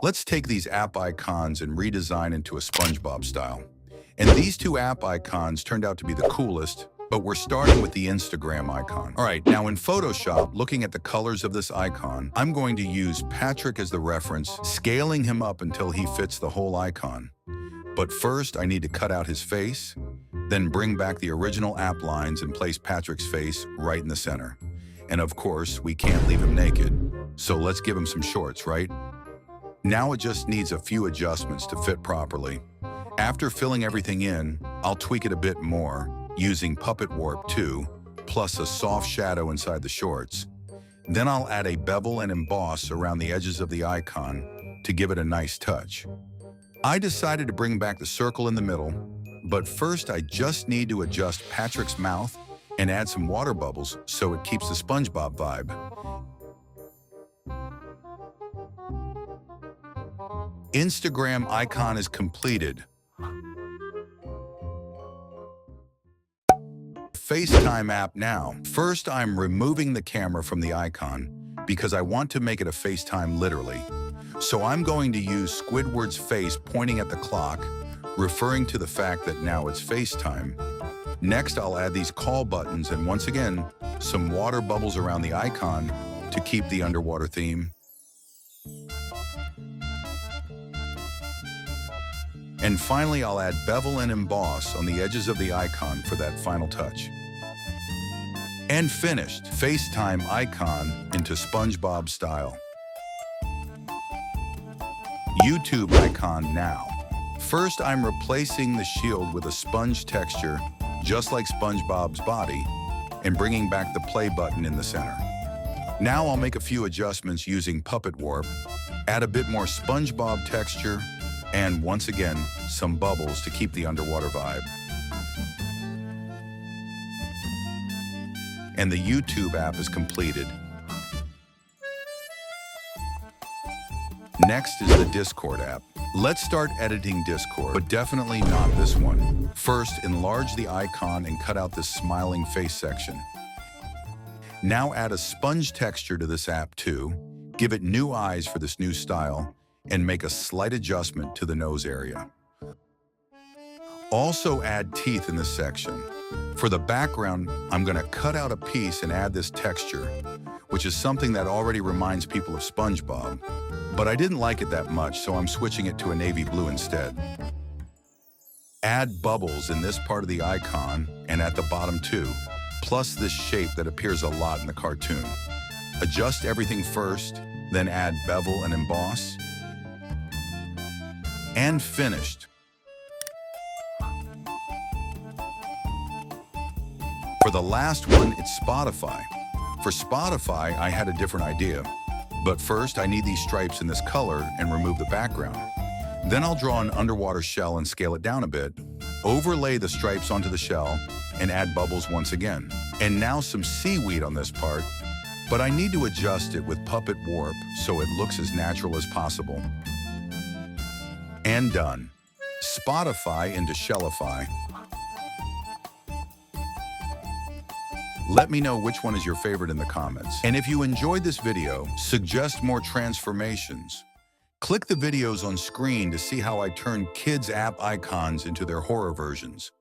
Let's take these app icons and redesign into a SpongeBob style. And these two app icons turned out to be the coolest, but we're starting with the Instagram icon. All right, now in Photoshop, looking at the colors of this icon, I'm going to use Patrick as the reference, scaling him up until he fits the whole icon. But first, I need to cut out his face, then bring back the original app lines and place Patrick's face right in the center. And of course, we can't leave him naked, so let's give him some shorts, right? Now it just needs a few adjustments to fit properly. After filling everything in, I'll tweak it a bit more, using Puppet Warp 2, plus a soft shadow inside the shorts. Then I'll add a bevel and emboss around the edges of the icon to give it a nice touch. I decided to bring back the circle in the middle, but first I just need to adjust Patrick's mouth and add some water bubbles so it keeps the SpongeBob vibe. Instagram icon is completed. FaceTime app now. First, I'm removing the camera from the icon because I want to make it a FaceTime literally. So I'm going to use Squidward's face pointing at the clock, referring to the fact that now it's FaceTime. Next, I'll add these call buttons and once again, some water bubbles around the icon to keep the underwater theme. And finally, I'll add bevel and emboss on the edges of the icon for that final touch. And finished, FaceTime icon into SpongeBob style. YouTube icon now. First, I'm replacing the shield with a sponge texture, just like SpongeBob's body, and bringing back the play button in the center. Now I'll make a few adjustments using Puppet Warp, add a bit more SpongeBob texture, and once again, some bubbles to keep the underwater vibe. And the YouTube app is completed. Next is the Discord app. Let's start editing Discord, but definitely not this one. First, enlarge the icon and cut out this smiling face section. Now add a sponge texture to this app too, give it new eyes for this new style, and make a slight adjustment to the nose area. Also add teeth in this section. For the background, I'm going to cut out a piece and add this texture, which is something that already reminds people of SpongeBob. But I didn't like it that much, so I'm switching it to a navy blue instead. Add bubbles in this part of the icon and at the bottom too, plus this shape that appears a lot in the cartoon. Adjust everything first, then add bevel and emboss. And finished. For the last one, it's Spotify. For Spotify, I had a different idea. But first, I need these stripes in this color and remove the background. Then I'll draw an underwater shell and scale it down a bit, overlay the stripes onto the shell, and add bubbles once again. And now some seaweed on this part, but I need to adjust it with Puppet Warp so it looks as natural as possible. And done. Spotify into Shellify. Let me know which one is your favorite in the comments. And if you enjoyed this video, suggest more transformations. Click the videos on screen to see how I turn kids' app icons into their horror versions.